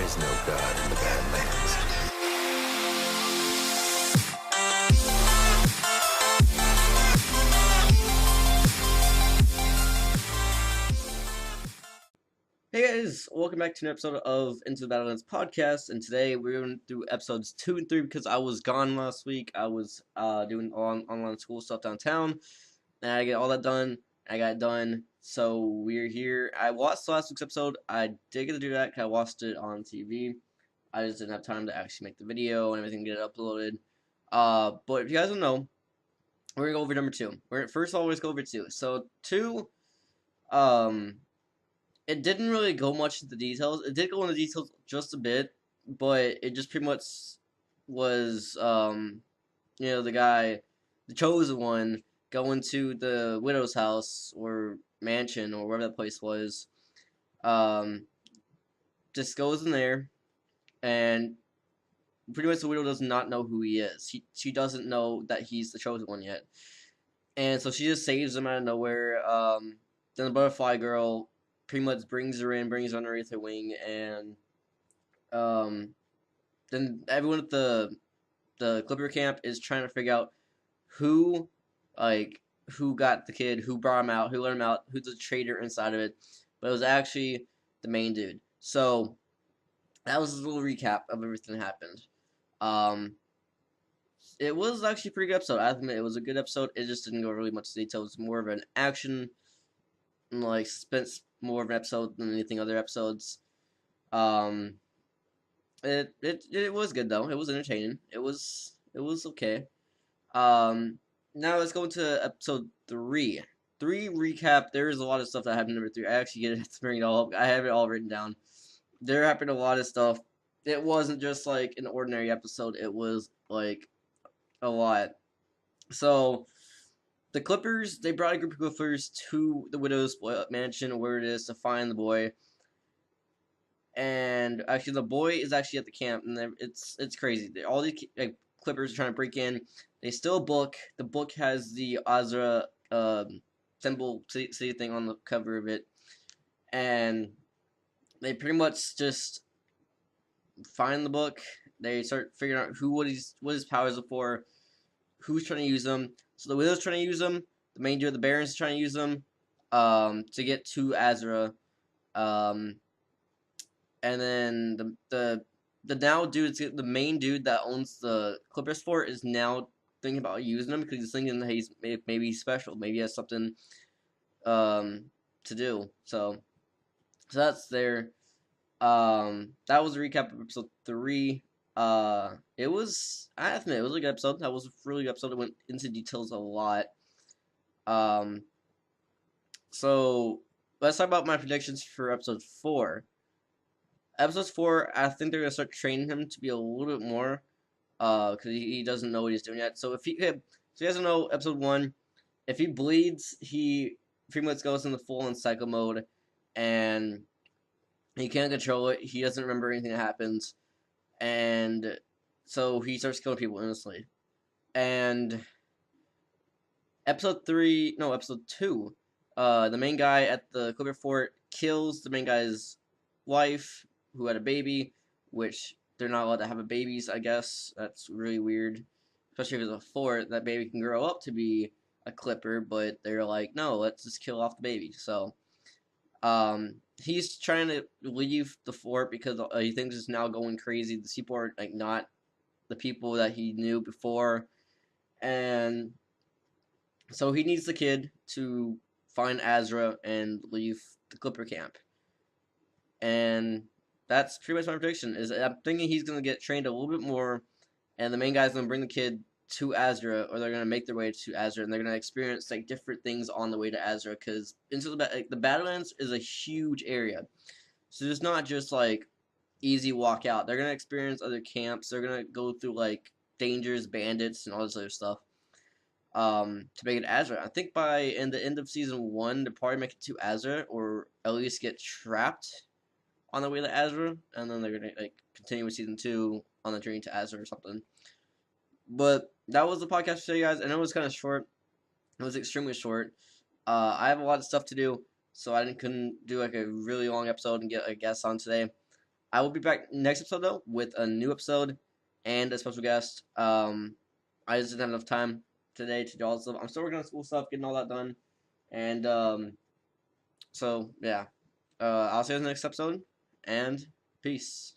is no god in the Badlands. Hey guys, welcome back to an episode of Into the Badlands podcast, and today we're going through episodes 2 and 3 because I was gone last week. I was doing online school stuff downtown, and I get all that done. I got it done, so we're here. I watched last week's episode. I did get to do that because I watched it on TV. I just didn't have time to actually make the video and everything, get it uploaded. But if you guys don't know, we're going to go over number 2. First of all, let's go over 2. So 2, it didn't really go much into details. It did go into details just a bit, but it just pretty much was, the guy, the chosen one, going to the widow's house or mansion or wherever that place was. Just goes in there, and pretty much the widow does not know who he is. She doesn't know that he's the chosen one yet, and so she just saves him out of nowhere. Then the butterfly girl pretty much brings her underneath her wing, and then everyone at the Clipper camp is trying to figure out who got the kid, who brought him out, who let him out, who's the traitor inside of it. But it was actually the main dude. So that was a little recap of everything that happened. It was actually a pretty good episode. I admit it was a good episode. It just didn't go really much detail. It was more of an action, like suspense, more of an episode than anything other episodes. It was good though. It was entertaining. It was okay. Now let's go into episode 3. 3 recap. There is a lot of stuff that happened in number 3. I actually get to bring it all up. I have it all written down. There happened a lot of stuff. It wasn't just like an ordinary episode. It was like a lot. So the Clippers, they brought a group of Clippers to the widow's mansion where it is to find the boy. And actually, the boy is actually at the camp, and it's crazy. All these Clippers are trying to break in. They steal a book. The book has the Azra symbol city thing on the cover of it, and they pretty much just find the book. They start figuring out what his powers are for, who's trying to use them. So the widow's trying to use them. The main dude, the Barons, is trying to use them to get to Azra. And then the now dude, the main dude that owns the Clippers fort is now thinking about using them because he's thinking that maybe he's special, maybe he has something to do. So that's there. That was a recap of episode 3. It was, I admit, it was a good episode. That was a really good episode. It went into details a lot. So let's talk about my predictions for episode 4. Episode 4, I think they're gonna start training him to be a little bit more, because he doesn't know what he's doing yet. So so you guys don't know episode 1, if he bleeds, he pretty much goes into full-on psycho mode, and he can't control it. He doesn't remember anything that happens, and so he starts killing people innocently. And episode 2, the main guy at the Clipper Fort kills the main guy's wife, who had a baby, which they're not allowed to have babies, I guess. That's really weird. Especially if it's a fort, that baby can grow up to be a Clipper, but they're like, no, let's just kill off the baby. So, he's trying to leave the fort because he thinks it's now going crazy. The seaport, like, not the people that he knew before. And so he needs the kid to find Azra and leave the Clipper camp. And that's pretty much my prediction. I'm thinking he's going to get trained a little bit more, and the main guy's going to bring the kid to Azra, or they're going to make their way to Azra, and they're going to experience like different things on the way to Azra, because into the Badlands is a huge area. So there's not just like easy walk out. They're going to experience other camps. They're going to go through like dangers, bandits, and all this other stuff to make it Azra. I think by the end of season 1, they'll probably make it to Azra, or at least get trapped on the way to Azra, and then they're gonna like continue with season 2 on the journey to Azra or something. But that was the podcast for you guys. I know it was kind of short. It was extremely short. I have a lot of stuff to do, so I couldn't do like a really long episode and get a guest on today. I will be back next episode though with a new episode and a special guest. I just didn't have enough time today to do all this stuff. I'm still working on school stuff, getting all that done, and so yeah. I'll see you in the next episode, and peace.